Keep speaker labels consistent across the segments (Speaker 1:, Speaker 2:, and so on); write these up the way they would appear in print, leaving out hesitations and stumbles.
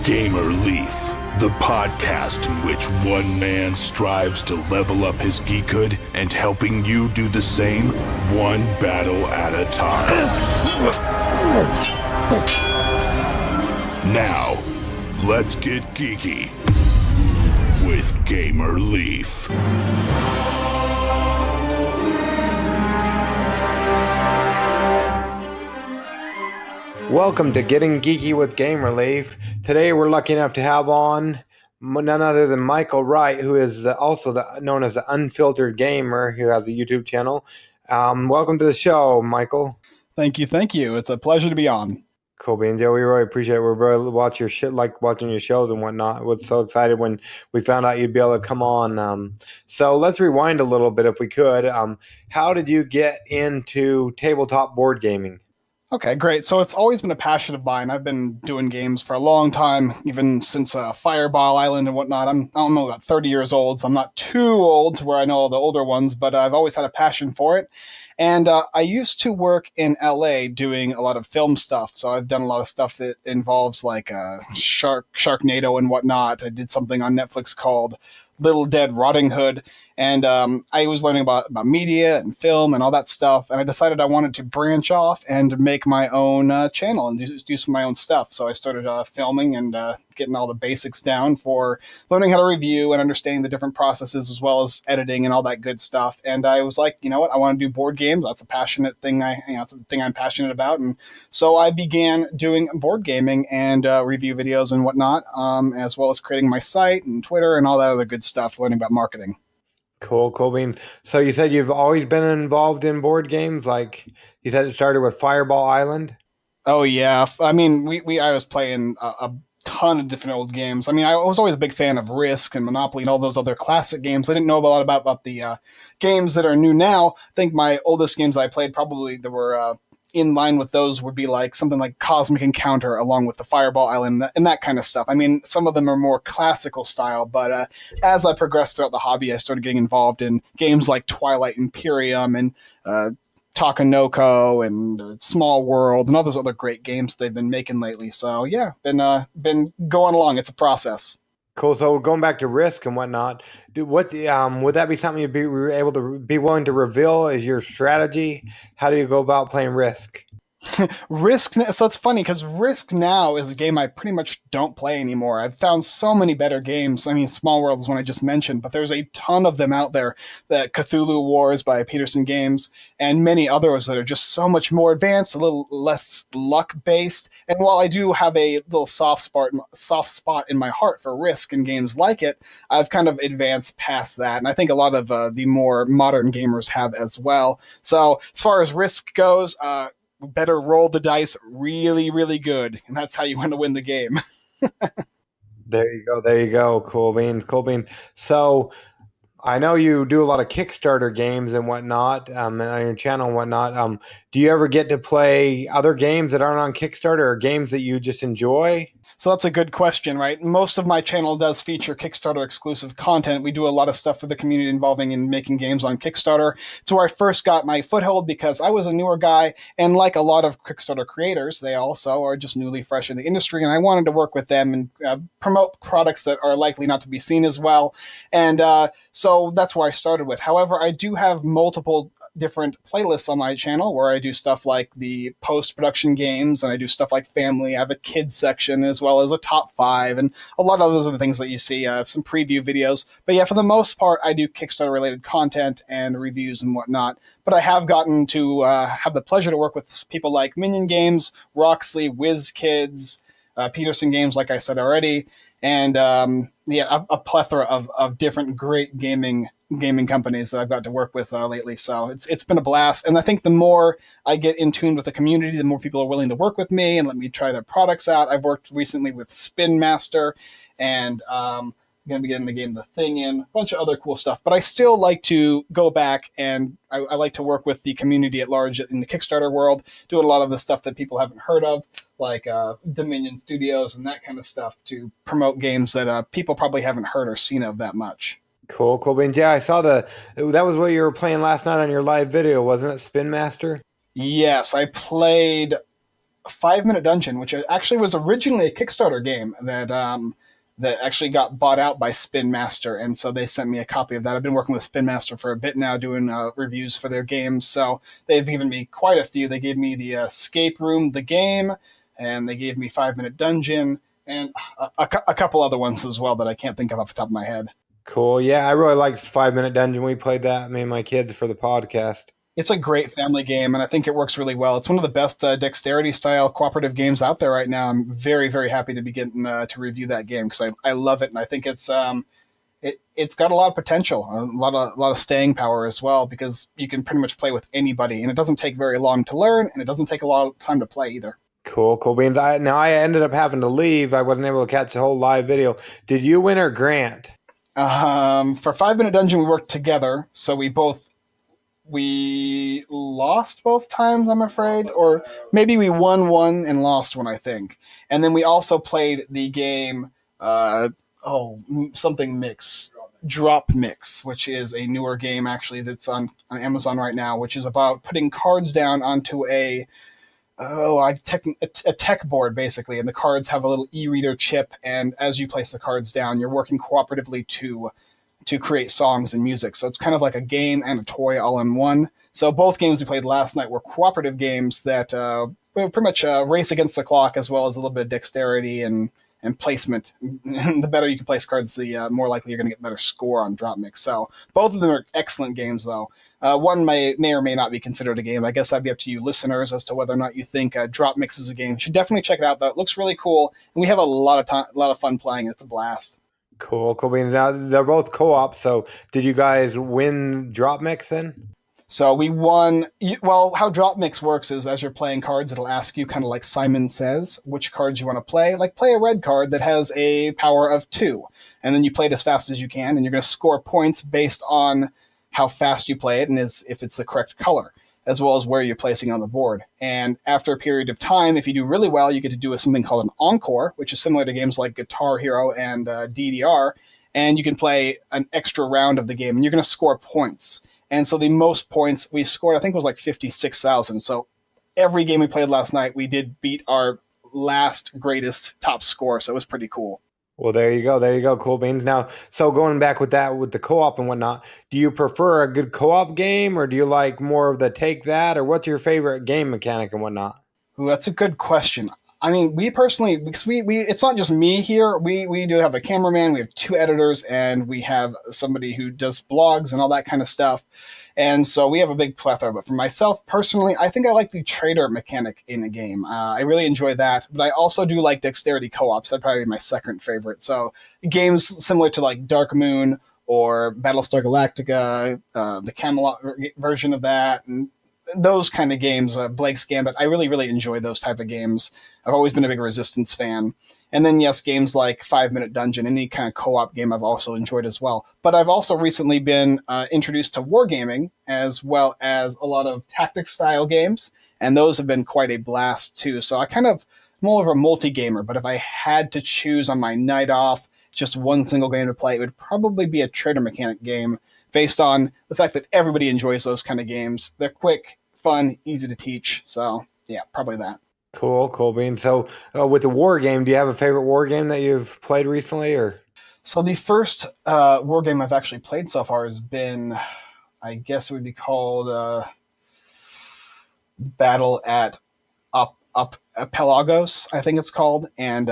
Speaker 1: Gamer Leaf, the podcast in which one man strives to level up his geekhood and helping you do the same, one battle at a time. Now, let's get geeky with Gamer Leaf.
Speaker 2: Welcome to Getting Geeky with Gamer Leaf. Today we're lucky enough to have on none other than Michael Wright, who is also known as the Unfiltered Gamer, who has a YouTube channel. Welcome to the show, Michael.
Speaker 3: Thank you. It's a pleasure to be on.
Speaker 2: Cool beans. Yeah, we really appreciate it. We're really watching your shows and whatnot. We're so excited when we found out you'd be able to come on. So let's rewind a little bit if we could. How did you get into tabletop board gaming?
Speaker 3: Okay, great. So it's always been a passion of mine. I've been doing games for a long time, even since Fireball Island and whatnot. I don't know, about 30 years old, so I'm not too old to where I know all the older ones, but I've always had a passion for it. And I used to work in LA doing a lot of film stuff. So I've done a lot of stuff that involves like Sharknado and whatnot. I did something on Netflix called Little Dead Rotting Hood. And I was learning about media and film and all that stuff. And I decided I wanted to branch off and make my own channel and do some of my own stuff. So I started filming and getting all the basics down for learning how to review and understanding the different processes as well as editing and all that good stuff. And I was like, you know what? I want to do board games. That's a passionate thing. It's a thing I'm passionate about. And so I began doing board gaming and review videos and whatnot, as well as creating my site and Twitter and all that other good stuff, learning about marketing.
Speaker 2: Cool beans. So you said you've always been involved in board games, like you said it started with Fireball Island?
Speaker 3: Oh yeah, I mean, I was playing a ton of different old games. I mean, I was always a big fan of Risk and Monopoly and all those other classic games. I didn't know a lot about the games that are new now. I think my oldest games I played probably that were in line with those would be like something like Cosmic Encounter along with the Fireball Island and that kind of stuff. I mean, some of them are more classical style, but as I progressed throughout the hobby, I started getting involved in games like Twilight Imperium and Takanoko and Small World and all those other great games they've been making lately. So yeah, been going along. It's a process.
Speaker 2: Cool. So going back to Risk and whatnot, would that be something you'd be able to be willing to reveal as your strategy? How do you go about playing Risk?
Speaker 3: Risk. So it's funny because Risk now is a game I pretty much don't play anymore. I've found so many better games. I mean, Small World is one I just mentioned, but there's a ton of them out there. The Cthulhu Wars by Petersen Games and many others that are just so much more advanced, a little less luck based. And while I do have a little soft spot in my heart for Risk and games like it, I've kind of advanced past that. And I think a lot of the more modern gamers have as well. So as far as Risk goes, better roll the dice really, really good. And that's how you want to win the game.
Speaker 2: There you go. Cool beans. So I know you do a lot of Kickstarter games and whatnot on your channel and whatnot. Do you ever get to play other games that aren't on Kickstarter or games that you just enjoy?
Speaker 3: So that's a good question, right? Most of my channel does feature Kickstarter exclusive content. We do a lot of stuff for the community involving in making games on Kickstarter. It's where I first got my foothold because I was a newer guy, and like a lot of Kickstarter creators, they also are just newly fresh in the industry, and I wanted to work with them and promote products that are likely not to be seen as well. And so that's where I started with. However, I do have multiple different playlists on my channel where I do stuff like the post-production games, and I do stuff like family. I have a kids section as well as a top 5 and a lot of those other things that you see. I have some preview videos. But yeah, for the most part, I do Kickstarter-related content and reviews and whatnot. But I have gotten to have the pleasure to work with people like Minion Games, Roxley, WizKids, Petersen Games, like I said already, and a plethora of different great gaming companies that I've got to work with lately. So it's been a blast. And I think the more I get in tune with the community, the more people are willing to work with me and let me try their products out. I've worked recently with Spin Master and going to be getting the game The Thing in, a bunch of other cool stuff. But I still like to go back and I like to work with the community at large in the Kickstarter world, doing a lot of the stuff that people haven't heard of, like Dominion Studios and that kind of stuff to promote games that people probably haven't heard or seen of that much.
Speaker 2: Cool. And yeah, I saw that was what you were playing last night on your live video, wasn't it? Spin Master?
Speaker 3: Yes, I played 5 Minute Dungeon, which actually was originally a Kickstarter game that actually got bought out by Spin Master, and so they sent me a copy of that. I've been working with Spin Master for a bit now, doing reviews for their games, so they've given me quite a few. They gave me the Escape Room, the game, and they gave me 5 Minute Dungeon, and a couple other ones as well that I can't think of off the top of my head.
Speaker 2: Cool. Yeah, I really liked 5 Minute Dungeon. We played that, me and my kids, for the podcast.
Speaker 3: It's a great family game, and I think it works really well. It's one of the best dexterity-style cooperative games out there right now. I'm very, very happy to be getting to review that game because I love it, and I think it's got a lot of potential, a lot of staying power as well, because you can pretty much play with anybody, and it doesn't take very long to learn, and it doesn't take a lot of time to play either.
Speaker 2: Cool beans. I ended up having to leave. I wasn't able to catch the whole live video. Did you win or Grant?
Speaker 3: For 5 Minute Dungeon, we worked together, so we lost both times, I'm afraid, or maybe we won one and lost one, I think. And then we also played the game, Drop Mix, which is a newer game actually that's on Amazon right now, which is about putting cards down onto a tech board, basically, and the cards have a little e-reader chip, and as you place the cards down, you're working cooperatively to create songs and music. So it's kind of like a game and a toy all in one. So both games we played last night were cooperative games that pretty much race against the clock, as well as a little bit of dexterity and placement. The better you can place cards, the more likely you're going to get a better score on Drop Mix. So both of them are excellent games, though. One may or may not be considered a game. I guess that'd be up to you listeners as to whether or not you think Drop Mix is a game. You should definitely check it out, though. It looks really cool, and we have a lot of fun playing. It's a blast.
Speaker 2: Cool beans. Now, they're both co-op, so did you guys win Drop Mix then?
Speaker 3: So we won. Well, how Drop Mix works is as you're playing cards, it'll ask you, kind of like Simon Says, which cards you want to play. Like, play a red card that has a power of 2, and then you play it as fast as you can, and you're going to score points based on how fast you play it and if it's the correct color, as well as where you're placing on the board. And after a period of time, if you do really well, you get to do something called an encore, which is similar to games like Guitar Hero and DDR, and you can play an extra round of the game, and you're going to score points. And so the most points we scored, I think, was like 56,000. So every game we played last night, we did beat our last greatest top score, so it was pretty cool.
Speaker 2: Well, there you go. Cool beans. Now, so going back with that, with the co-op and whatnot, do you prefer a good co-op game, or do you like more of the take that, or what's your favorite game mechanic and whatnot?
Speaker 3: Ooh, that's a good question. I mean, we personally, because we it's not just me here. We do have a cameraman, we have 2 editors, and we have somebody who does blogs and all that kind of stuff. And so we have a big plethora. But for myself personally, I think I like the trader mechanic in a game. I really enjoy that. But I also do like dexterity co-ops. That'd probably be my second favorite. So games similar to like Dark Moon or Battlestar Galactica, the Camelot version of that, and those kind of games, Blake's Gambit, I really, really enjoy those type of games. I've always been a big Resistance fan. And then, yes, games like 5 Minute Dungeon, any kind of co-op game I've also enjoyed as well. But I've also recently been introduced to wargaming, as well as a lot of tactics-style games, and those have been quite a blast, too. So I'm more of a multi-gamer, but if I had to choose on my night off just one single game to play, it would probably be a trader mechanic game, based on the fact that everybody enjoys those kind of games. They're quick, fun, easy to teach. So, yeah, probably that.
Speaker 2: Cool beans. So, with the war game, do you have a favorite war game that you've played recently, or?
Speaker 3: So the first war game I've actually played so far has been, I guess it would be called Battle at Pelagos, I think it's called, and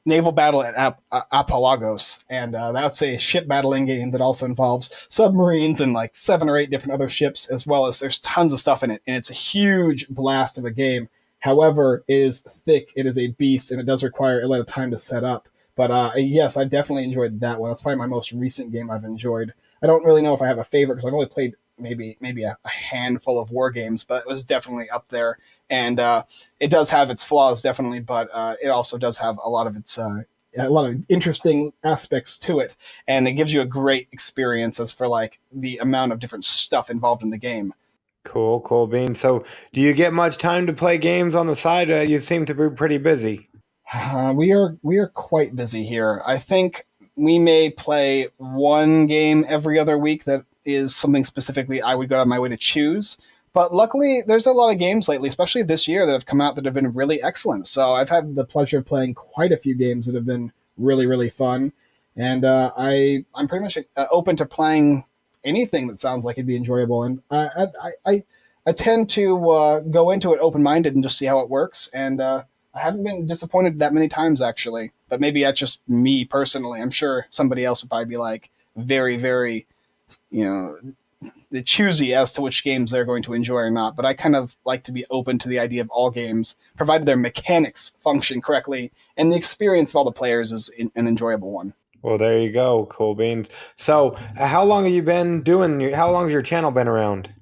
Speaker 3: Naval Battle at Apologos, and that's a ship battling game that also involves submarines and like 7 or 8 different other ships, as well as there's tons of stuff in it, and it's a huge blast of a game. However, it is thick, it is a beast, and it does require a lot of time to set up. But yes, I definitely enjoyed that one. That's probably my most recent game I've enjoyed. I don't really know if I have a favorite because I've only played maybe a handful of war games, but it was definitely up there. And it does have its flaws, definitely, but it also does have a lot of its a lot of interesting aspects to it, and it gives you a great experience as for like the amount of different stuff involved in the game.
Speaker 2: Cool beans. So, do you get much time to play games on the side? You seem to be pretty busy.
Speaker 3: We are quite busy here. I think we may play one game every other week that is something specifically I would go out of my way to choose. But luckily, there's a lot of games lately, especially this year, that have come out that have been really excellent. So I've had the pleasure of playing quite a few games that have been really, really fun. And I'm pretty much open to playing anything that sounds like it'd be enjoyable. And I tend to go into it open-minded and just see how it works. And I haven't been disappointed that many times, actually. But maybe that's just me personally. I'm sure somebody else would probably be like very, very, you know, choosy as to which games they're going to enjoy or not. But I kind of like to be open to the idea of all games, provided their mechanics function correctly and the experience of all the players is an enjoyable one.
Speaker 2: Well, there you go, cool beans. So, how long have you been doing? How long has your channel been around?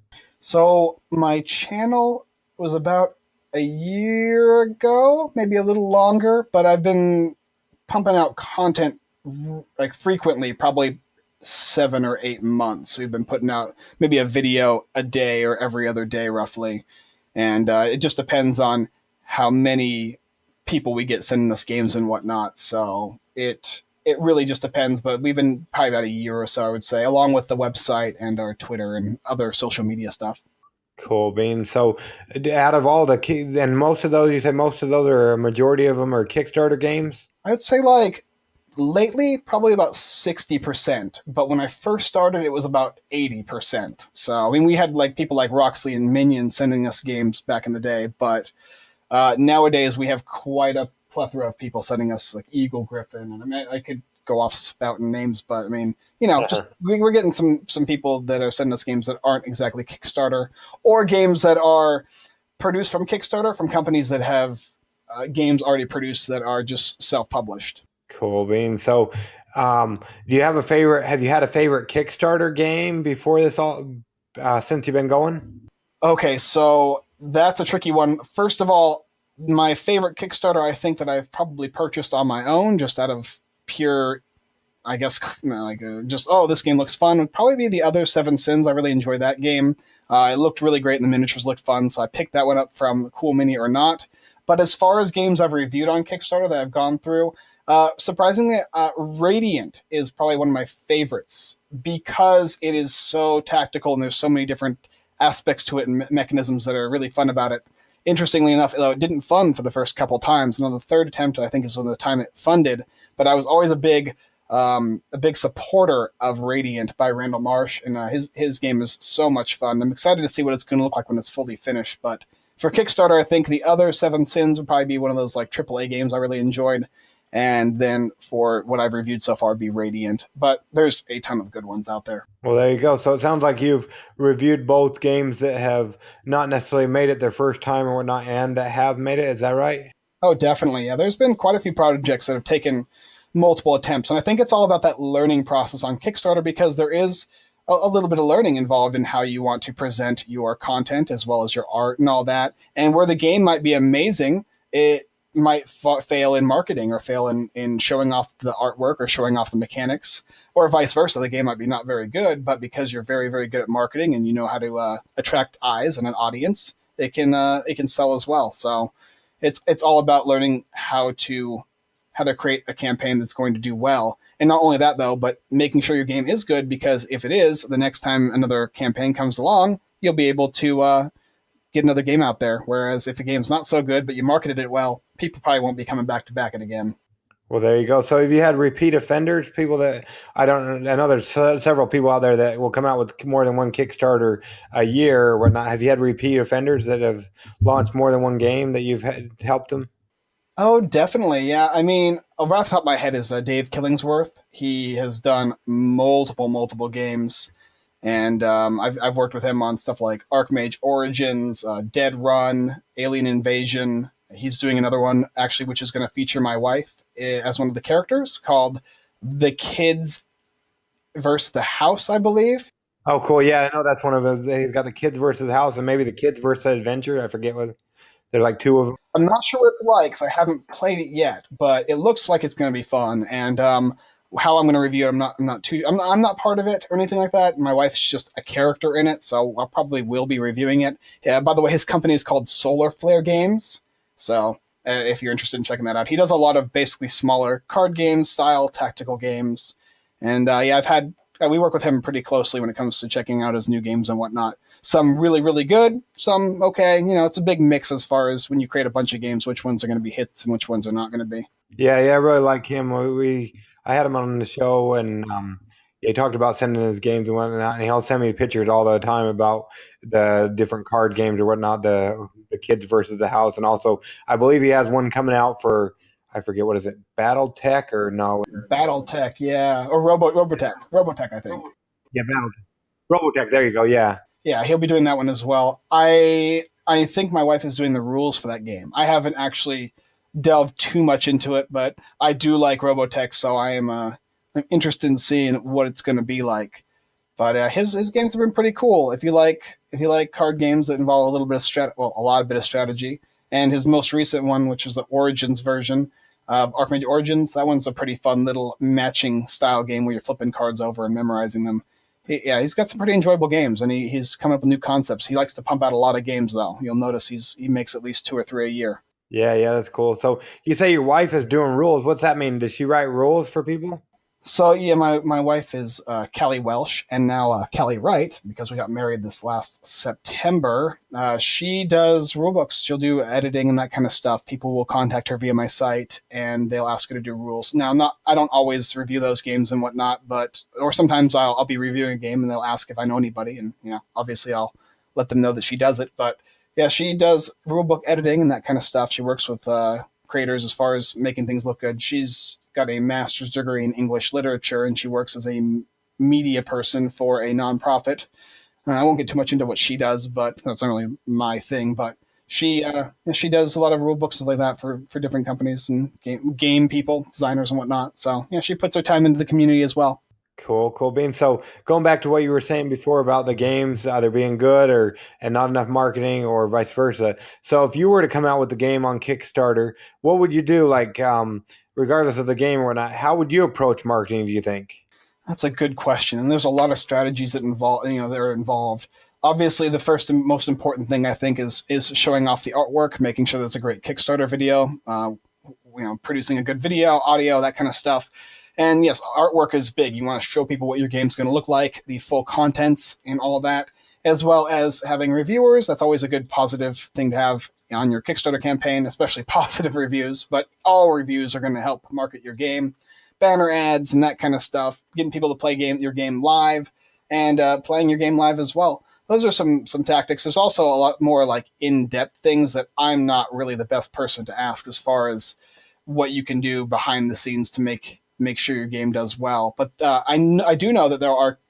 Speaker 3: So my channel was about a year ago, maybe a little longer, but I've been pumping out content like frequently, probably 7 or 8 months. We've been putting out maybe a video a day or every other day, roughly. And it just depends on how many people we get sending us games and whatnot. So it really just depends. But we've been probably about a year or so, I would say, along with the website and our Twitter and other social media stuff.
Speaker 2: Cool beans. So, out of all and most of those, you said most of those are a majority of them are Kickstarter games.
Speaker 3: I'd say like lately, probably about 60%. But when I first started, it was about 80%. So, I mean, we had like people like Roxley and Minion sending us games back in the day. But nowadays, we have quite a plethora of people sending us like Eagle-Gryphon. And I mean, I could go off spouting names, but I mean, you know, just we're getting some people that are sending us games that aren't exactly Kickstarter, or games that are produced from Kickstarter from companies that have games already produced that are just self-published.
Speaker 2: Cool beans. So, do you have a favorite? Have you had a favorite Kickstarter game before this all since you've been going?
Speaker 3: Okay, so that's a tricky one. First of all, my favorite Kickstarter, I think that I've probably purchased on my own, just out of pure, I guess, just, oh, this game looks fun, would probably be The Other Seven Sins. I really enjoyed that game. It looked really great and the miniatures looked fun, so I picked that one up from Cool Mini or Not. But as far as games I've reviewed on Kickstarter that I've gone through, surprisingly, Radiant is probably one of my favorites because it is so tactical and there's so many different aspects to it and mechanisms that are really fun about it. Interestingly enough, though, it didn't fund for the first couple times, and on the third attempt, I think is on the time it funded. But I was always a big supporter of Radiant by Randall Marsh, and his game is so much fun. I'm excited to see what it's going to look like when it's fully finished. But for Kickstarter, I think The Other Seven Sins would probably be one of those like AAA games I really enjoyed. And then for what I've reviewed so far, be Radiant. But there's a ton of good ones out there.
Speaker 2: Well, there you go. So it sounds like you've reviewed both games that have not necessarily made it their first time or whatnot, and that have made it. Is that right?
Speaker 3: Oh, definitely. Yeah, there's been quite a few projects that have taken multiple attempts. And I think it's all about that learning process on Kickstarter, because there is a little bit of learning involved in how you want to present your content as well as your art and all that. And where the game might be amazing, it might fail in marketing or fail in showing off the artwork or showing off the mechanics, or vice versa. The game might be not very good, but because you're very, very good at marketing and you know how to attract eyes and an audience, it can sell as well. So it's all about learning how to create a campaign that's going to do well. And not only that, though, but making sure your game is good, because if it is, the next time another campaign comes along, you'll be able to get another game out there. Whereas if a game's not so good, but you marketed it well, people probably won't be coming back to back it again.
Speaker 2: Well, there you go. So have you had repeat offenders, people that I know there's several people out there that will come out with more than one Kickstarter a year or whatnot. Have you had repeat offenders that have launched more than one game that you've helped them?
Speaker 3: Oh, definitely. Yeah. I mean, right off the top of my head is Dave Killingsworth. He has done multiple games. And I've worked with him on stuff like Archmage Origins, Dead Run, Alien Invasion. He's doing another one, actually, which is going to feature my wife as one of the characters, called The Kids versus the House, I believe.
Speaker 2: Oh, cool. Yeah, I know that's one of those. They've got The Kids versus the House and maybe The Kids versus Adventure. I forget what. There's like two of them.
Speaker 3: I'm not sure what it's like, because I haven't played it yet, but it looks like it's going to be fun. And how I'm going to review it, I'm not part of it or anything like that. My wife's just a character in it, so I probably will be reviewing it. Yeah, by the way, his company is called Solar Flare Games, so if you're interested in checking that out, he does a lot of basically smaller card games style tactical games. And yeah, I've had we work with him pretty closely when it comes to checking out his new games and whatnot. Some really, really good, some okay. You know, it's a big mix as far as when you create a bunch of games, which ones are going to be hits and which ones are not going to be.
Speaker 2: Yeah, I really like him. I had him on the show, and he talked about sending his games and whatnot, and he'll send me pictures all the time about the different card games or whatnot, the kids versus the house, and also I believe he has one coming out for, I forget, what is it, BattleTech or no?
Speaker 3: BattleTech, yeah, or Robotech, I think.
Speaker 2: Yeah, Robotech. There you go. Yeah.
Speaker 3: Yeah, he'll be doing that one as well. I think my wife is doing the rules for that game. I haven't actually delved too much into it, but I do like Robotech, so I'm interested in seeing what it's going to be like. But his games have been pretty cool. If you like card games that involve a little bit of a lot of strategy, and his most recent one, which is the Origins version of Archmage Origins, that one's a pretty fun little matching style game where you're flipping cards over and memorizing them. He's got some pretty enjoyable games, and he's coming up with new concepts. He likes to pump out a lot of games, though. You'll notice he makes at least 2 or 3 a year.
Speaker 2: Yeah, that's cool. So you say your wife is doing rules. What's that mean? Does she write rules for people?
Speaker 3: So yeah, my wife is Callie Welsh, and now Callie Wright, because we got married this last September. She does rulebooks. She'll do editing and that kind of stuff. People will contact her via my site, and they'll ask her to do rules. Now, I don't always review those games and whatnot, or sometimes I'll be reviewing a game and they'll ask if I know anybody, and obviously I'll let them know that she does it. But yeah, she does rulebook editing and that kind of stuff. She works with creators as far as making things look good. She's got a master's degree in English literature, and she works as a media person for a nonprofit. I won't get too much into what she does, but that's not really my thing. But she does a lot of rule books and like that for different companies and game people, designers and whatnot. So yeah, she puts her time into the community as well.
Speaker 2: Cool beans. So going back to what you were saying before about the games either being good and not enough marketing or vice versa. So if you were to come out with the game on Kickstarter, what would you do? Like, regardless of the game or not, how would you approach marketing, do you think?
Speaker 3: That's a good question. And there's a lot of strategies that are involved. Obviously, the first and most important thing I think is showing off the artwork, making sure there's a great Kickstarter video, producing a good video, audio, that kind of stuff. And yes, artwork is big. You want to show people what your game's going to look like, the full contents and all of that, as well as having reviewers. That's always a good positive thing to have on your Kickstarter campaign, especially positive reviews. But all reviews are going to help market your game. Banner ads and that kind of stuff, getting people to play your game live and playing your game live as well. Those are some tactics. There's also a lot more like in-depth things that I'm not really the best person to ask as far as what you can do behind the scenes to make sure your game does well. But I do know that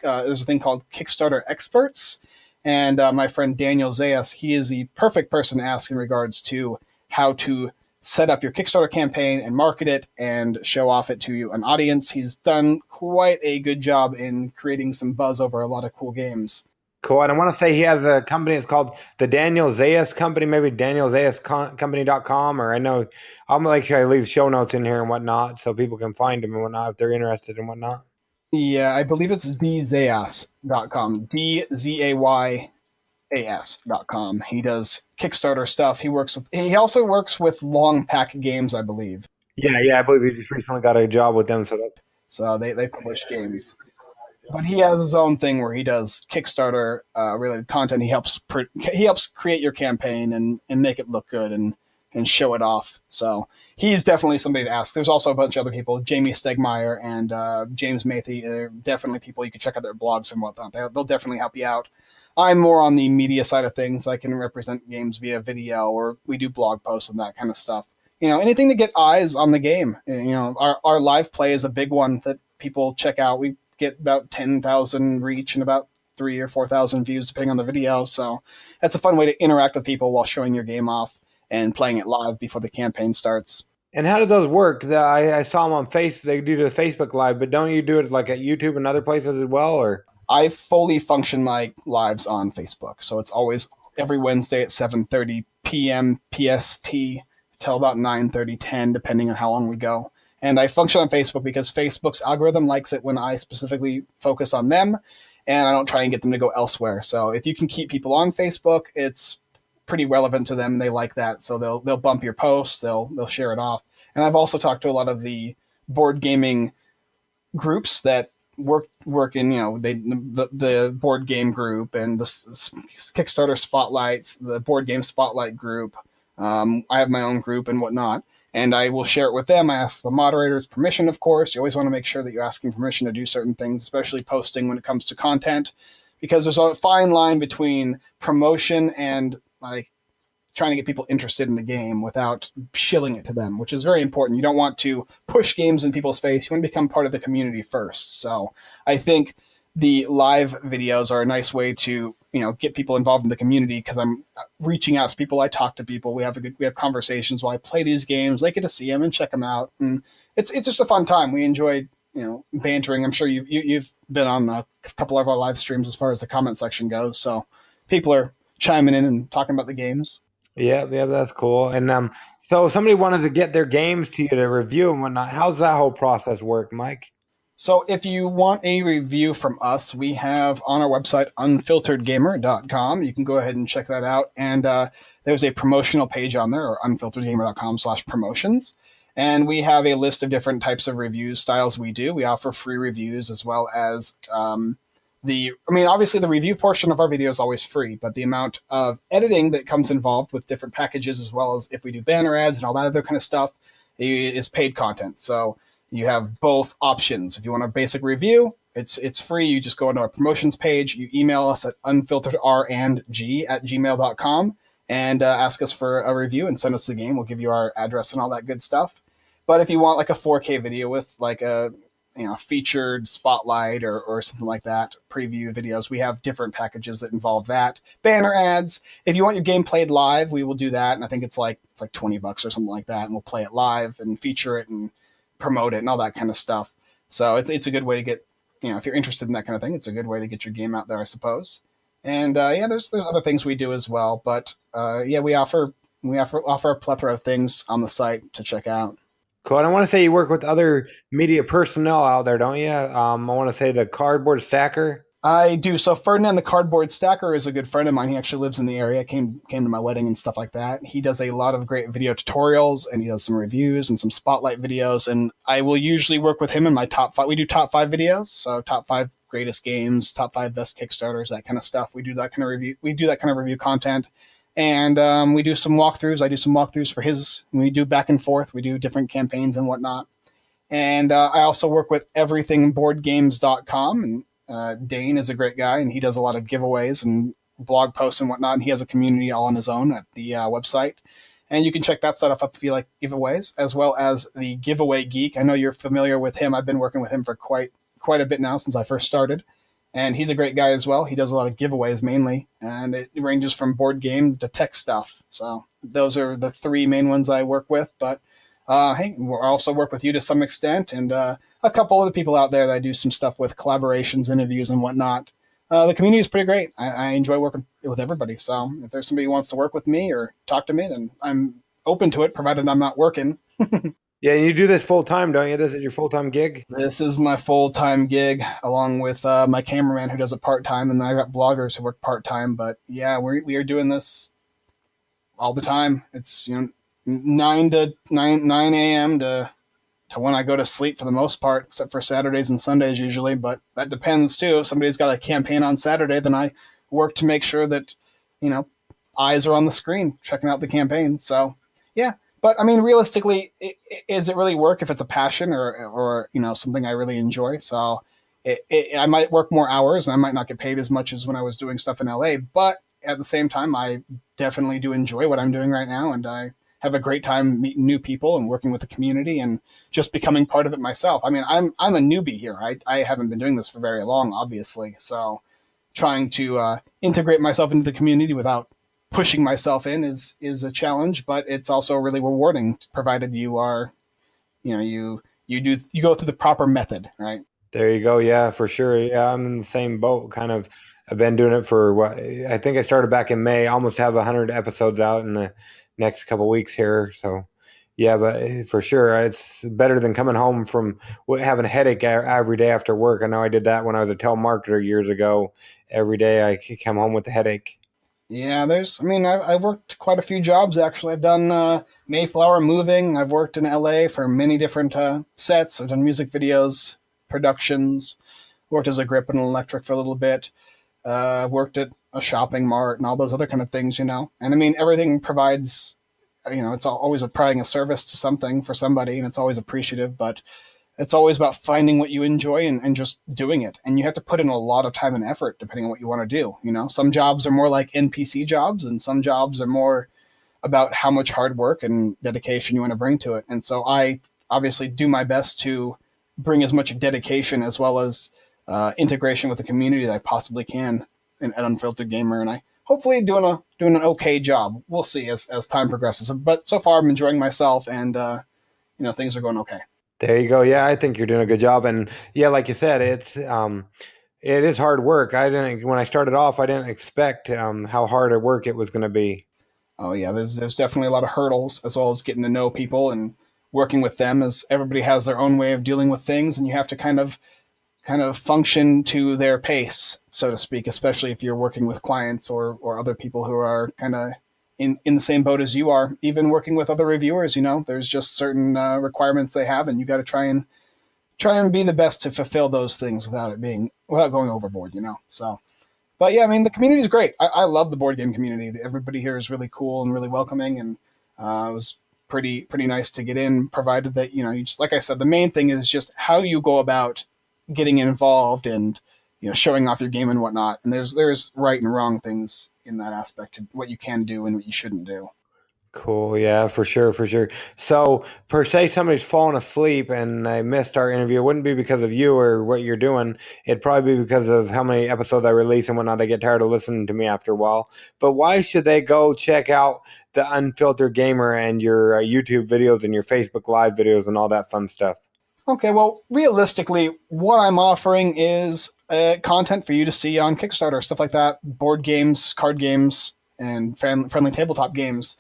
Speaker 3: there's a thing called Kickstarter experts, and my friend Daniel Zayas, he is the perfect person to ask in regards to how to set up your Kickstarter campaign and market it and show off it to an audience. He's done quite a good job in creating some buzz over a lot of cool games.
Speaker 2: Cool. And I want to say he has a company. It's called the Daniel Zayas Company, maybe danielzayascompany.com, or I know I'll make sure I leave show notes in here and whatnot so people can find him and whatnot if they're interested and whatnot.
Speaker 3: Yeah, I believe it's dzayas.com, dzayas.com. He does Kickstarter stuff. He also works with Long Pack Games, I believe.
Speaker 2: Yeah, I believe he just recently got a job with them.
Speaker 3: So they publish games. But he has his own thing where he does Kickstarter related content. He helps create your campaign and make it look good and show it off. So he's definitely somebody to ask. There's also a bunch of other people, Jamie Stegmeyer and James Mathy. They're definitely people you can check out their blogs and whatnot. They'll definitely help you out. I'm more on the media side of things. I can represent games via video, or we do blog posts and that kind of stuff. Anything to get eyes on the game. Our live play is a big one that people check out. We get about 10,000 reach and about 3,000 or 4,000 views depending on the video. So that's a fun way to interact with people while showing your game off and playing it live before the campaign starts.
Speaker 2: And how do those work? I saw them on Facebook. They do the Facebook Live, but don't you do it like at YouTube and other places as well? Or
Speaker 3: I fully function my lives on Facebook. So it's always every Wednesday at 7:30 p.m. PST till about 9:30, 10, depending on how long we go. And I function on Facebook because Facebook's algorithm likes it when I specifically focus on them, and I don't try and get them to go elsewhere. So if you can keep people on Facebook, it's pretty relevant to them, and they like that. So they'll bump your posts, they'll share it off. And I've also talked to a lot of the board gaming groups that work in, the board game group and the Kickstarter spotlights, the board game spotlight group. I have my own group and whatnot, and I will share it with them. I ask the moderators permission, of course. You always want to make sure that you're asking permission to do certain things, especially posting when it comes to content, because there's a fine line between promotion and like trying to get people interested in the game without shilling it to them, which is very important. You don't want to push games in people's face. You want to become part of the community first. So I think the live videos are a nice way to, get people involved in the community, because I'm reaching out to people. I talk to people. We have conversations while I play these games. They get to see them and check them out. And it's just a fun time. We enjoy, bantering. I'm sure you've been on a couple of our live streams as far as the comment section goes. So people are chiming in and talking about the games.
Speaker 2: Yeah, that's cool. And so if somebody wanted to get their games to you to review and whatnot, how's that whole process work, Mike?
Speaker 3: So if you want a review from us, we have on our website, unfilteredgamer.com. You can go ahead and check that out. And there's a promotional page on there, or unfilteredgamer.com/promotions. And we have a list of different types of review styles we do. We offer free reviews as well as obviously the review portion of our video is always free, but the amount of editing that comes involved with different packages, as well as if we do banner ads and all that other kind of stuff, is paid content. So you have both options. If you want a basic review, it's free. You just go into our promotions page. You email us at unfilteredrandg@gmail.com and ask us for a review and send us the game. We'll give you our address and all that good stuff. But if you want like a 4K video with like a featured spotlight or something like that, preview videos, we have different packages that involve that. Banner ads. If you want your game played live, we will do that. And I think it's like $20 or something like that. And we'll play it live and feature it and promote it and all that kind of stuff. So it's a good way to get, if you're interested in that kind of thing, it's a good way to get your game out there, I suppose. And there's other things we do as well. But we offer a plethora of things on the site to check out.
Speaker 2: Cool. And I want to say you work with other media personnel out there, don't you? I want to say the Cardboard Stacker.
Speaker 3: I do. So Ferdinand the Cardboard Stacker is a good friend of mine. He actually lives in the area, came to my wedding and stuff like that. He does a lot of great video tutorials, and he does some reviews and some spotlight videos. And I will usually work with him in my top 5. We do top 5 videos, so top 5 greatest games, top 5 best Kickstarters, that kind of stuff. We do that kind of review. We do that kind of review content. And we do some walkthroughs. I do some walkthroughs for his. We do back and forth. We do different campaigns and whatnot. And I also work with everythingboardgames.com. And Dane is a great guy, and he does a lot of giveaways and blog posts and whatnot. And he has a community all on his own at the website. And you can check that stuff up if you like giveaways, as well as the Giveaway Geek. I know you're familiar with him. I've been working with him for quite a bit now since I first started. And he's a great guy as well. He does a lot of giveaways mainly, and it ranges from board game to tech stuff. So those are the 3 main ones I work with. But hey, we'll also work with you to some extent, and a couple other people out there that I do some stuff with, collaborations, interviews, and whatnot. The community is pretty great. I enjoy working with everybody. So if there's somebody who wants to work with me or talk to me, then I'm open to it, provided I'm not working.
Speaker 2: Yeah, you do this full time, don't you? This is your full time gig?
Speaker 3: This is my full time gig, along with my cameraman who does it part time, and I got bloggers who work part time. But yeah, we are doing this all the time. It's 9 a.m. to when I go to sleep for the most part, except for Saturdays and Sundays usually. But that depends too. If somebody's got a campaign on Saturday, then I work to make sure that eyes are on the screen checking out the campaign. So yeah. But I mean, realistically, is it really work if it's a passion or something I really enjoy? So I might work more hours and I might not get paid as much as when I was doing stuff in LA. But at the same time, I definitely do enjoy what I'm doing right now, and I have a great time meeting new people and working with the community and just becoming part of it myself. I mean, I'm a newbie here. I haven't been doing this for very long, obviously. So trying to integrate myself into the community without pushing myself in is a challenge, but it's also really rewarding, provided you are, you go through the proper method, right?
Speaker 2: There you go. Yeah, for sure. Yeah, I'm in the same boat. Kind of, I've been doing it for I think I started back in May. Almost have 100 episodes out in the next couple of weeks here. So yeah, but for sure, it's better than coming home from having a headache every day after work. I know I did that when I was a telemarketer years ago. Every day I come home with a headache.
Speaker 3: Yeah, I've worked quite a few jobs, actually. I've done Mayflower Moving. I've worked in LA for many different sets. I've done music videos, productions. worked as a grip and electric for a little bit, worked at a shopping mart and all those other kind of things, And I mean, everything provides, it's always providing a service to something for somebody, and it's always appreciative, but it's always about finding what you enjoy and just doing it. And you have to put in a lot of time and effort depending on what you want to do. Some jobs are more like NPC jobs, and some jobs are more about how much hard work and dedication you want to bring to it. And so I obviously do my best to bring as much dedication as well as integration with the community that I possibly can at Unfiltered Gamer. And I hopefully doing an okay job. We'll see as time progresses. But so far I'm enjoying myself, and things are going okay.
Speaker 2: There you go. Yeah, I think you're doing a good job. And yeah, like you said, it is hard work. When I started off, I didn't expect how hard at work it was going to be.
Speaker 3: Oh yeah, there's definitely a lot of hurdles, as well as getting to know people and working with them, as everybody has their own way of dealing with things, and you have to kind of function to their pace, so to speak, especially if you're working with clients or other people who are kind of in the same boat as you are. Even working with other reviewers, there's just certain requirements they have, and you got to try and be the best to fulfill those things without going overboard, So, but yeah, I mean, the community is great. I love the board game community. Everybody here is really cool and really welcoming, and it was pretty nice to get in, provided that, you just, like I said, the main thing is just how you go about getting involved and, showing off your game and whatnot. And there's right and wrong things in that aspect of what you can do and what you shouldn't do.
Speaker 2: Cool. Yeah, for sure. So, per se, somebody's fallen asleep and they missed our interview. It wouldn't be because of you or what you're doing. It'd probably be because of how many episodes I release and whatnot. They get tired of listening to me after a while. But why should they go check out the Unfiltered Gamer and your YouTube videos and your Facebook Live videos and all that fun stuff?
Speaker 3: Okay, well, realistically, what I'm offering is content for you to see on Kickstarter, stuff like that, board games, card games, and friendly tabletop games.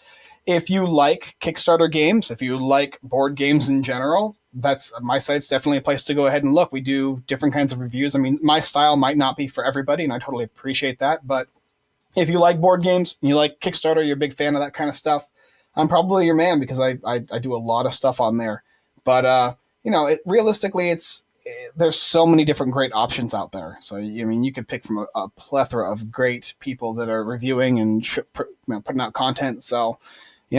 Speaker 3: If you like Kickstarter games, if you like board games in general, that's my site's definitely a place to go ahead and look. We do different kinds of reviews. I mean, my style might not be for everybody, and I totally appreciate that. But if you like board games and you like Kickstarter, you're a big fan of that kind of stuff, I'm probably your man, because I do a lot of stuff on there. But realistically, there's so many different great options out there. So, you could pick from a plethora of great people that are reviewing and putting out content. So,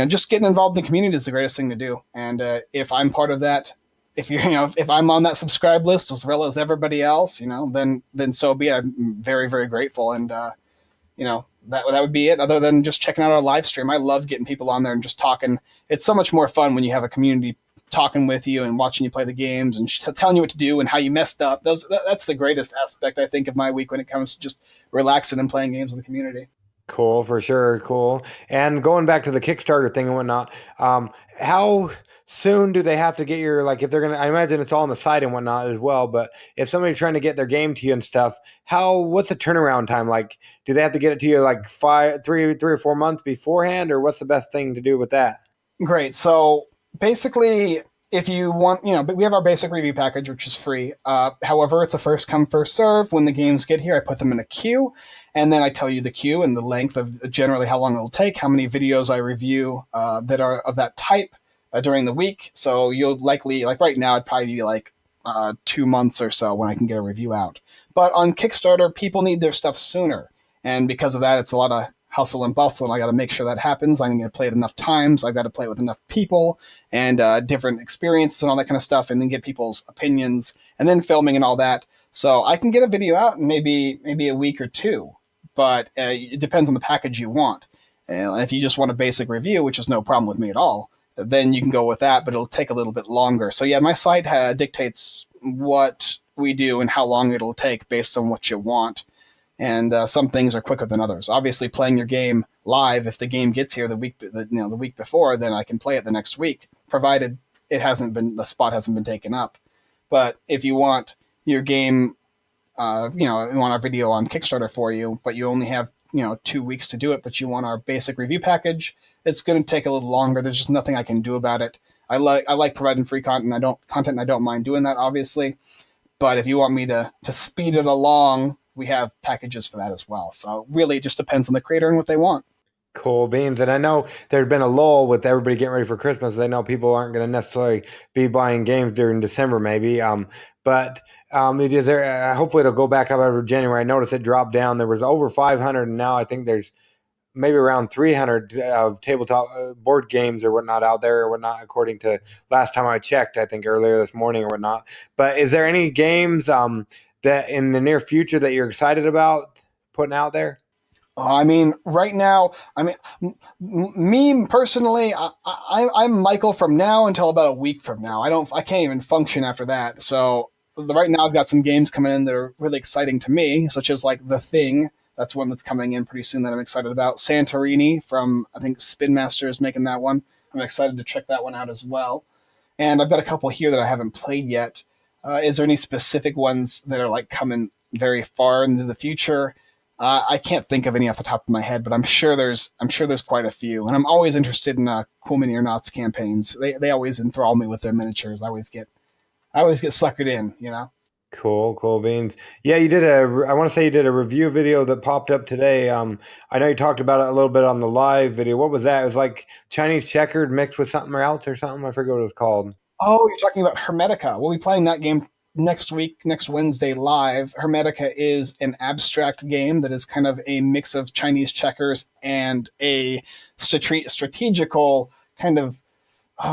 Speaker 3: just getting involved in the community is the greatest thing to do. And if I'm part of that, if I'm on that subscribe list as well as everybody else, then so be it. I'm very, very grateful. And, that would be it, other than just checking out our live stream. I love getting people on there and just talking. It's so much more fun when you have a community talking with you and watching you play the games and telling you what to do and how you messed up. That's the greatest aspect, I think, of my week when it comes to just relaxing and playing games with the community.
Speaker 2: Cool, for sure. Cool. And going back to the Kickstarter thing and whatnot, how soon do they have to get if they're going to, I imagine it's all on the site and whatnot as well, but if somebody's trying to get their game to you and stuff, what's the turnaround time? Like, do they have to get it to you like 3 or 4 months beforehand, or what's the best thing to do with that?
Speaker 3: Great. So basically, if you want, we have our basic review package, which is free. However, it's a first come, first serve. When the games get here, I put them in a queue, and then I tell you the queue and the length of generally how long it'll take, how many videos I review that are of that type during the week. So you'll likely, like right now, it'd probably be like 2 months or so when I can get a review out. But on Kickstarter, people need their stuff sooner. And because of that, it's a lot of hustle and bustle, and I got to make sure that happens. I'm going to play it enough times. I've got to play it with enough people and different experiences and all that kind of stuff, and then get people's opinions, and then filming and all that. So I can get a video out in maybe a week or two, but it depends on the package you want. If you just want a basic review, which is no problem with me at all, then you can go with that, but it'll take a little bit longer. So yeah, my site dictates what we do and how long it'll take based on what you want. And some things are quicker than others. Obviously, playing your game live, if the game gets here the week before, then I can play it the next week, provided the spot hasn't been taken up. But if you want your game, you want our video on Kickstarter for you, but you only have 2 weeks to do it, but you want our basic review package, it's going to take a little longer. There's just nothing I can do about it. I like providing free content. I don't mind doing that, obviously. But if you want me to speed it along, we have packages for that as well. So really it just depends on the creator and what they want.
Speaker 2: Cool beans. And I know there's been a lull with everybody getting ready for Christmas. I know people aren't going to necessarily be buying games during December maybe. But Is there? Hopefully, it'll go back up over January. I noticed it dropped down. There was over 500, and now I think there's maybe around 300 tabletop board games or whatnot out there or whatnot, according to last time I checked, I think earlier this morning or whatnot. But is there any games that in the near future that you're excited about putting out there?
Speaker 3: I mean, right now, me personally, I'm Michael from now until about a week from now. I can't even function after that. So right now, I've got some games coming in that are really exciting to me, such as like The Thing. That's one that's coming in pretty soon that I'm excited about. Santorini from, I think, Spin Master is making that one. I'm excited to check that one out as well. And I've got a couple here that I haven't played yet. Is there any specific ones that are like coming very far into the future? I can't think of any off the top of my head, but I'm sure there's quite a few. And I'm always interested in Cool Mini or Knots campaigns. They always enthrall me with their miniatures. I always get suckered in, you know.
Speaker 2: Cool beans. Yeah, I want to say you did a review video that popped up today. I know you talked about it a little bit on the live video. What was that? It was like Chinese checkered mixed with something else or something. I forget what it was called.
Speaker 3: Oh, you're talking about Hermetica. We'll be playing that game next Wednesday live. Hermetica is an abstract game that is kind of a mix of Chinese checkers and a strategical kind of, I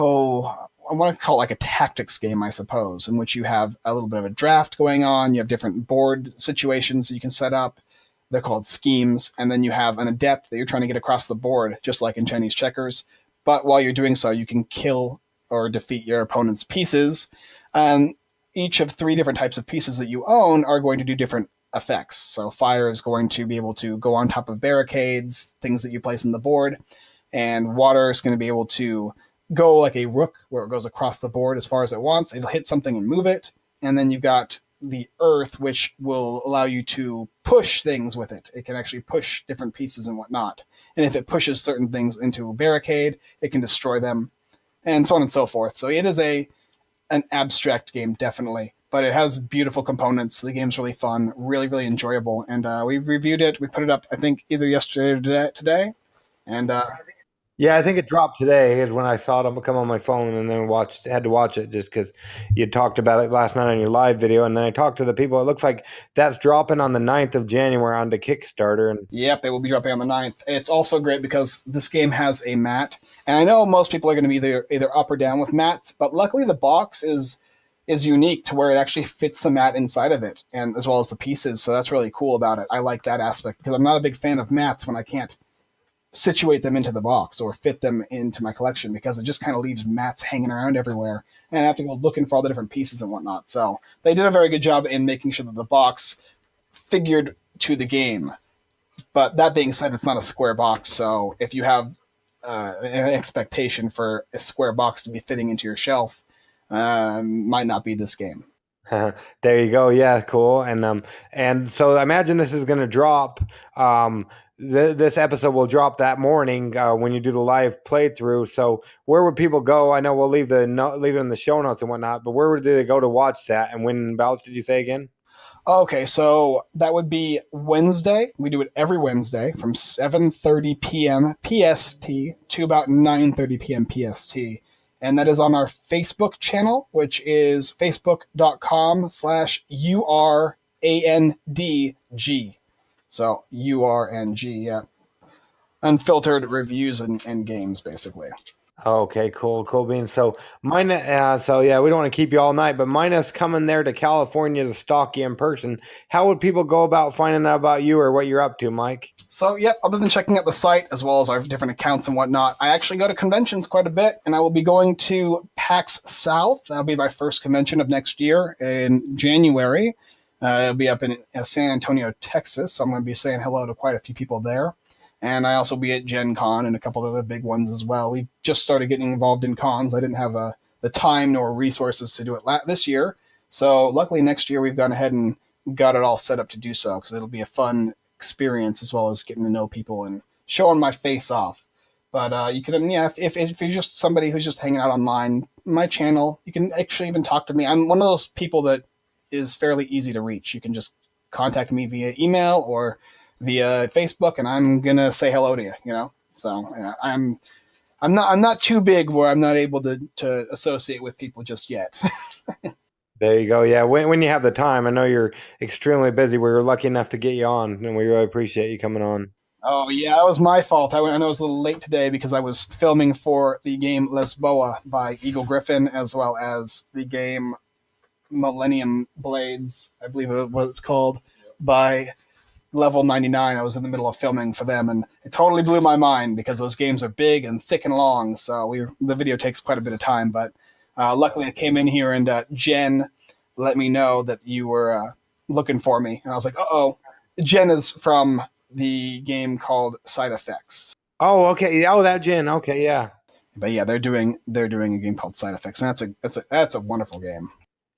Speaker 3: want to call it like a tactics game, I suppose, in which you have a little bit of a draft going on. You have different board situations that you can set up. They're called schemes. And then you have an adept that you're trying to get across the board, just like in Chinese checkers. But while you're doing so, you can kill or defeat your opponent's pieces. Each of 3 different types of pieces that you own are going to do different effects. So fire is going to be able to go on top of barricades, things that you place in the board, and water is going to be able to go like a rook, where it goes across the board as far as it wants. It'll hit something and move it. And then you've got the earth, which will allow you to push things with it. It can actually push different pieces and whatnot. And if it pushes certain things into a barricade, it can destroy them, and so on and so forth. So it is an abstract game, definitely, but it has beautiful components. The game's really fun, really, really enjoyable, and we reviewed it. We put it up, I think, either yesterday or today, and
Speaker 2: yeah, I think it dropped today is when I saw it come on my phone, and then had to watch it just because you talked about it last night on your live video, and then I talked to the people. It looks like that's dropping on the 9th of January onto Kickstarter. And
Speaker 3: yep, it will be dropping on the 9th. It's also great because this game has a mat, and I know most people are going to be either up or down with mats, but luckily the box is unique to where it actually fits the mat inside of it, and as well as the pieces, so that's really cool about it. I like that aspect because I'm not a big fan of mats when I can't situate them into the box or fit them into my collection, because it just kind of leaves mats hanging around everywhere and I have to go looking for all the different pieces and whatnot. So they did a very good job in making sure that the box figured to the game. But that being said, it's not a square box, so if you have an expectation for a square box to be fitting into your shelf, might not be this game.
Speaker 2: There you go. Yeah, cool. And so I imagine this is going to drop. This episode will drop that morning when you do the live playthrough. So where would people go? I know we'll leave it in the show notes and whatnot, but where would they go to watch that? And when about did you say again?
Speaker 3: Okay, so that would be Wednesday. We do it every Wednesday from 7:30 p.m. PST to about 9:30 p.m. PST. And that is on our Facebook channel, which is facebook.com/URANDG. So URNG, yeah. Unfiltered reviews and games, basically.
Speaker 2: Okay, cool beans. So mine, so yeah, we don't want to keep you all night, but minus coming there to California to stalk you in person, how would people go about finding out about you or what you're up to, Mike?
Speaker 3: So, yep, other than checking out the site as well as our different accounts and whatnot, I actually go to conventions quite a bit, and I will be going to PAX South. That'll be my first convention of next year in January. It'll be up in San Antonio, Texas, so I'm going to be saying hello to quite a few people there. And I also be at Gen Con and a couple of other big ones as well. We just started getting involved in cons. I didn't have the time nor resources to do it this year. So luckily next year we've gone ahead and got it all set up to do so, because it'll be a fun experience as well as getting to know people and showing my face off. But you can, yeah, if you're just somebody who's just hanging out online, my channel, you can actually even talk to me. I'm one of those people that is fairly easy to reach. You can just contact me via email or via Facebook, and I'm gonna say hello to you. You know, so I'm not too big where I'm not able to associate with people just yet.
Speaker 2: There you go. Yeah, when you have the time, I know you're extremely busy. We were lucky enough to get you on, and we really appreciate you coming on.
Speaker 3: Oh yeah, it was my fault. I know I was a little late today because I was filming for the game Lisboa by Eagle-Gryphon, as well as the game Millennium Blades, I believe it what it's called, by Level 99. I was in the middle of filming for them, and it totally blew my mind because those games are big and thick and long. So the video takes quite a bit of time, but luckily I came in here and Jen let me know that you were looking for me, and I was like, "Uh-oh." Jen is from the game called Side Effects.
Speaker 2: Oh, okay. Oh, that Jen. Okay, yeah.
Speaker 3: But yeah, they're doing a game called Side Effects, and that's a wonderful game.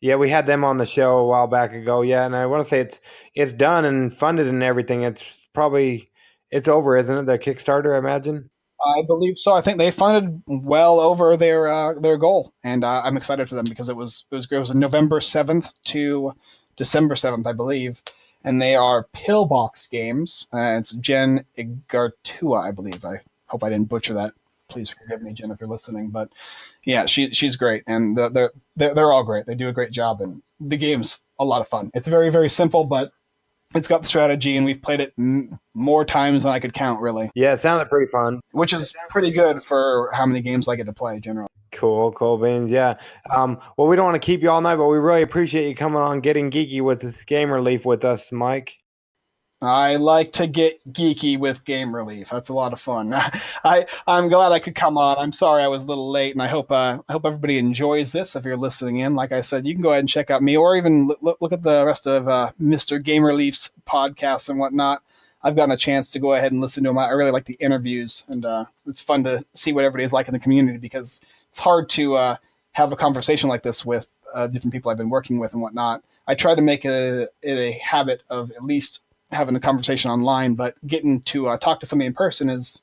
Speaker 2: Yeah, we had them on the show a while back ago. Yeah, and I want to say it's done and funded and everything. It's over, isn't it? The Kickstarter, I imagine.
Speaker 3: I believe so. I think they funded well over their goal, and I'm excited for them because it was November 7th to December 7th, I believe, and they are pillbox games. It's Jen Igartua, I believe. I hope I didn't butcher that. Please forgive me, Jen, if you're listening. But yeah, she's great, and they're all great. They do a great job, and the game's a lot of fun. It's very, very simple, but it's got the strategy, and we've played it more times than I could count, really.
Speaker 2: Yeah, it sounded pretty fun.
Speaker 3: Which is pretty good for how many games I get to play, generally.
Speaker 2: Cool beans. Yeah. Well, we don't want to keep you all night, but we really appreciate you coming on, getting geeky with this Game Relief with us, Mike.
Speaker 3: I like to get geeky with Game Relief. That's a lot of fun. I'm glad I could come on. I'm sorry I was a little late, and I hope everybody enjoys this. If you're listening in, like I said, you can go ahead and check out me, or even look at the rest of Mr. Game Relief's podcasts and whatnot. I've gotten a chance to go ahead and listen to them. I really like the interviews, and it's fun to see what everybody's like in the community because it's hard to have a conversation like this with different people I've been working with and whatnot. I try to make it a habit of at least having a conversation online, but getting to talk to somebody in person is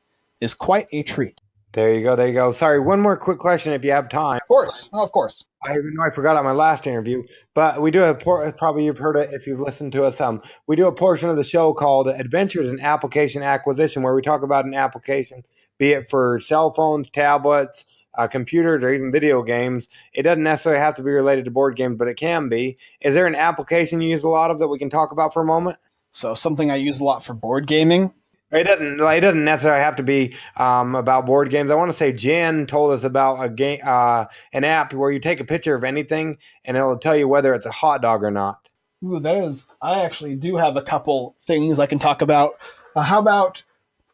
Speaker 3: quite a treat.
Speaker 2: There you go. Sorry, one more quick question if you have time.
Speaker 3: Of course.
Speaker 2: I know I forgot on my last interview, but we do probably you've heard it if you've listened to us. We do a portion of the show called Adventures in Application Acquisition, where we talk about an application, be it for cell phones, tablets, computers, or even video games. It doesn't necessarily have to be related to board games, but it can be. Is there an application you use a lot of that we can talk about for a moment?
Speaker 3: So something I use a lot for board gaming.
Speaker 2: It doesn't necessarily have to be about board games. I want to say Jen told us about an app where you take a picture of anything and it'll tell you whether it's a hot dog or not.
Speaker 3: Ooh, I actually do have a couple things I can talk about. How about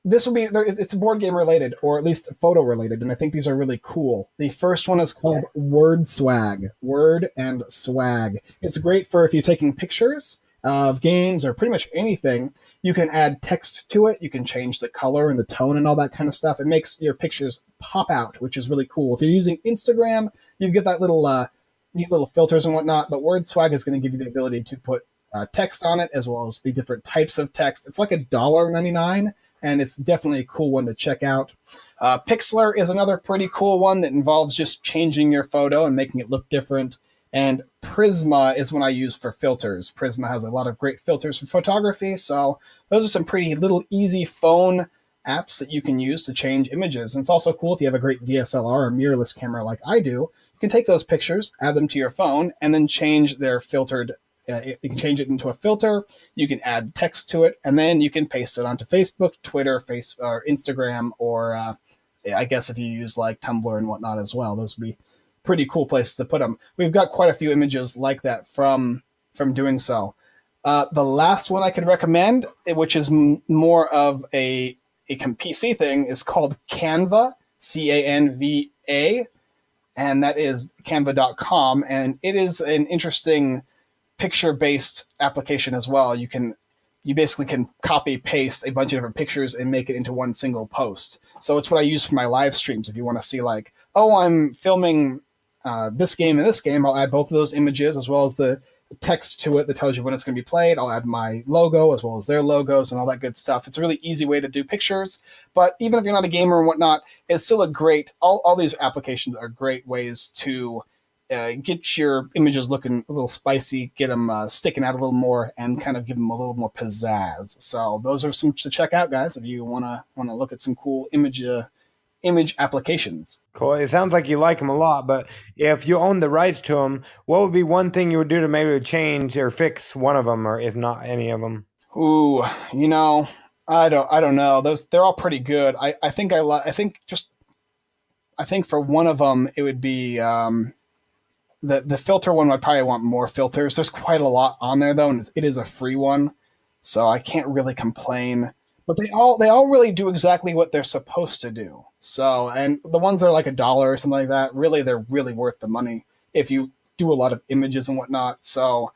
Speaker 3: this will be, it's board game related, or at least photo related, and I think these are really cool. The first one is called Word Swag. Word and Swag. It's great for if you're taking pictures of games or pretty much anything. You can add text to it. You can change the color and the tone and all that kind of stuff. It makes your pictures pop out, which is really cool. If you're using Instagram, you get that neat little filters and whatnot, but Word Swag is going to give you the ability to put text on it as well as the different types of text. It's like $1.99, and it's definitely a cool one to check out. Pixlr is another pretty cool one that involves just changing your photo and making it look different. And Prisma is one I use for filters. Prisma has a lot of great filters for photography, so those are some pretty little easy phone apps that you can use to change images. And it's also cool if you have a great DSLR or mirrorless camera like I do. You can take those pictures, add them to your phone, and then change their filtered. You can change it into a filter. You can add text to it, and then you can paste it onto Facebook, Twitter, or Instagram, or I guess if you use like Tumblr and whatnot as well. Those would be pretty cool places to put them. We've got quite a few images like that from doing so. The last one I could recommend, which is more of a PC thing, is called Canva, Canva, and that is canva.com, and it is an interesting picture-based application as well. You basically can copy paste a bunch of different pictures and make it into one single post. So it's what I use for my live streams. If you want to see like, oh, I'm filming this game and this game, I'll add both of those images as well as the text to it that tells you when it's going to be played. I'll add my logo as well as their logos and all that good stuff. It's a really easy way to do pictures, but even if you're not a gamer and whatnot, it's still all these applications are great ways to get your images looking a little spicy, get them sticking out a little more, and kind of give them a little more pizzazz. So those are some to check out, guys, if you want to look at some cool image applications.
Speaker 2: Cool. It sounds like you like them a lot, but if you own the rights to them, what would be one thing you would do to maybe change or fix one of them, or if not any of them?
Speaker 3: Ooh, I don't know. They're all pretty good. I think for one of them it would be the filter one. I'd probably want more filters. There's quite a lot on there though, and it is a free one, so I can't really complain. But they all really do exactly what they're supposed to do. So, and the ones that are like $1 or something like that, really, they're really worth the money if you do a lot of images and whatnot. So,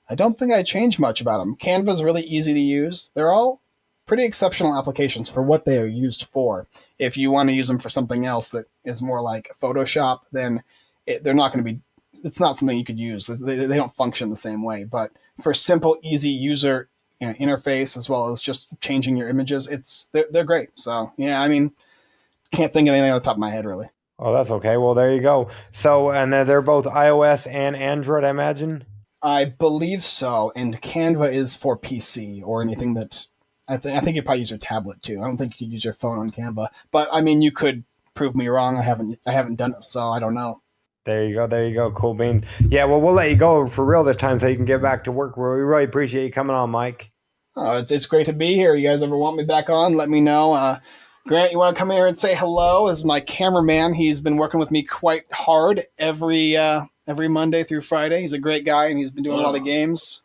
Speaker 3: I don't think I changed much about them. Canva's really easy to use. They're all pretty exceptional applications for what they are used for. If you want to use them for something else that is more like Photoshop, then they're not going to be. It's not something you could use. They don't function the same way. But for simple, easy user interface as well as just changing your images, they're great. So yeah, I mean, can't think of anything on the top of my head really.
Speaker 2: Oh, that's okay. Well, there you go. So, and they're both iOS and Android, I imagine?
Speaker 3: I believe so. And Canva is for PC or anything that I think you'd probably use your tablet too. I don't think you could use your phone on Canva, but I mean, you could prove me wrong. I haven't done it, so I don't know.
Speaker 2: There you go. Cool beans. Yeah, well, we'll let you go for real this time so you can get back to work. We really appreciate you coming on, Mike.
Speaker 3: Oh, it's great to be here. You guys ever want me back on, let me know. Grant, you want to come here and say hello? As my cameraman, he's been working with me quite hard every Monday through Friday. He's a great guy, and he's been doing a lot of games.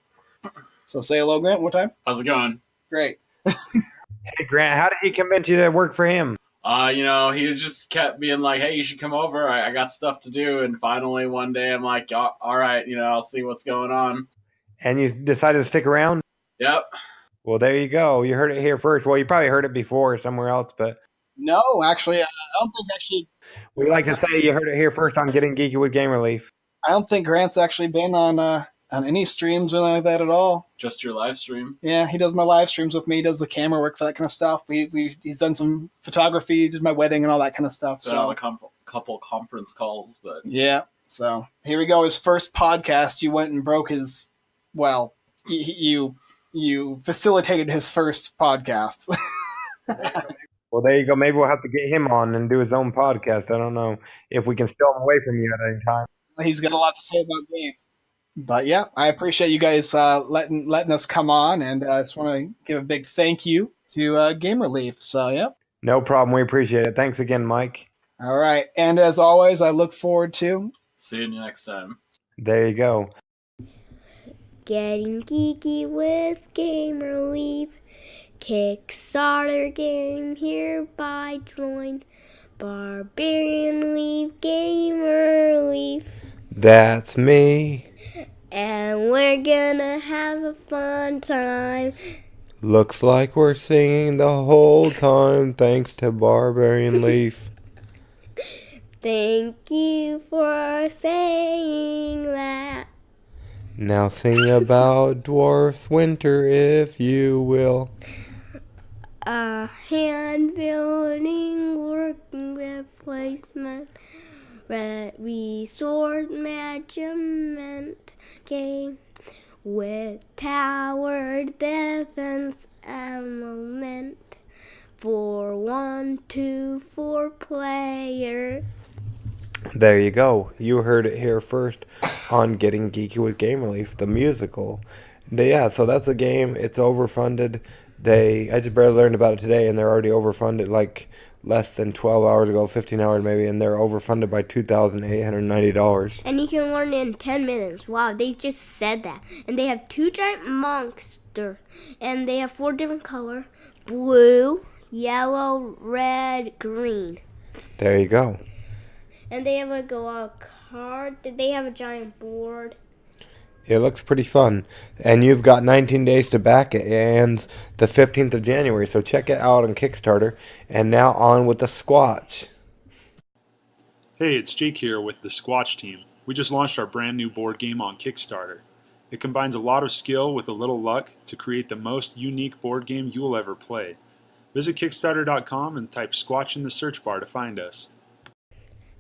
Speaker 3: So say hello, Grant, one more time.
Speaker 4: How's it going?
Speaker 3: Great.
Speaker 2: Hey, Grant, how did he convince you to work for him?
Speaker 4: He just kept being like, hey, you should come over. I got stuff to do. And finally, one day, I'm like, all right, I'll see what's going on.
Speaker 2: And you decided to stick around?
Speaker 4: Yep.
Speaker 2: Well, there you go. You heard it here first. Well, you probably heard it before somewhere else, but...
Speaker 3: No, actually, I don't think actually...
Speaker 2: We like to say you heard it here first on Getting Geeky with Game Relief.
Speaker 3: I don't think Grant's actually been on any streams or anything like that at all.
Speaker 4: Just your live stream.
Speaker 3: Yeah, he does my live streams with me. He does the camera work for that kind of stuff. He's done some photography, did my wedding and all that kind of stuff.
Speaker 4: Been on a couple conference calls, but...
Speaker 3: Yeah, so here we go. His first podcast, you went and broke his... Well, you facilitated his first podcast.
Speaker 2: Well, there you go. Maybe we'll have to get him on and do his own podcast. I don't know if we can steal him away from you at any time.
Speaker 3: He's got a lot to say about games. But yeah, I appreciate you guys letting us come on, and I just want to give a big thank you to Game Relief. So yeah.
Speaker 2: No problem. We appreciate it. Thanks again, Mike.
Speaker 3: All right. And as always, I look forward to
Speaker 4: seeing you next time.
Speaker 2: There you go.
Speaker 5: Getting Geeky with Game Relief. Kickstarter game hereby joined. Barbarian Leaf, Gamer Leaf.
Speaker 2: That's me.
Speaker 5: And we're gonna have a fun time.
Speaker 2: Looks like we're singing the whole time thanks to Barbarian Leaf.
Speaker 5: Thank you for saying that.
Speaker 2: Now sing about Dwarf's Winter, if you will.
Speaker 5: A hand-building working replacement resort measurement game with tower defense element for 1 to 4 players.
Speaker 2: There you go. You heard it here first on Getting Geeky with Game Relief, the musical. Yeah, so that's a game. It's overfunded. I just barely learned about it today, and they're already overfunded like less than 12 hours ago, 15 hours maybe, and they're overfunded by $2,890.
Speaker 5: And you can learn in 10 minutes. Wow, they just said that. And they have 2 giant monsters, and they have 4 different colors: blue, yellow, red, green.
Speaker 2: There you go.
Speaker 5: And they have like a card. They have a giant board.
Speaker 2: It looks pretty fun. And you've got 19 days to back it. It ends the 15th of January. So check it out on Kickstarter. And now on with the Squatch.
Speaker 6: Hey, it's Jake here with the Squatch team. We just launched our brand new board game on Kickstarter. It combines a lot of skill with a little luck to create the most unique board game you will ever play. Visit Kickstarter.com and type Squatch in the search bar to find us.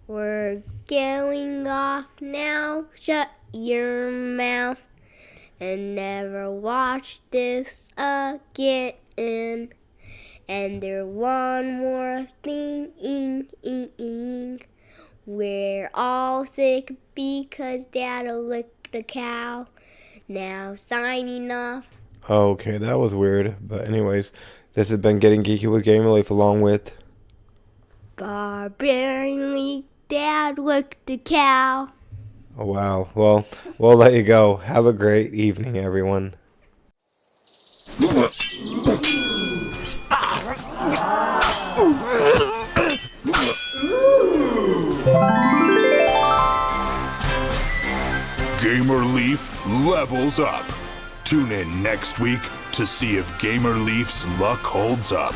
Speaker 5: We're going off now. Shut your mouth and never watch this again. And there's one more thing, we're all sick because Dad'll lick the cow. Now signing off.
Speaker 2: Okay, that was weird. But anyways, this has been Getting Geeky with Gamer Leaf along with
Speaker 5: Barbarianly, Dad licked the cow.
Speaker 2: Oh, wow. Well, we'll let you go. Have a great evening, everyone.
Speaker 1: Gamer Leaf levels up. Tune in next week to see if Gamer Leaf's luck holds up.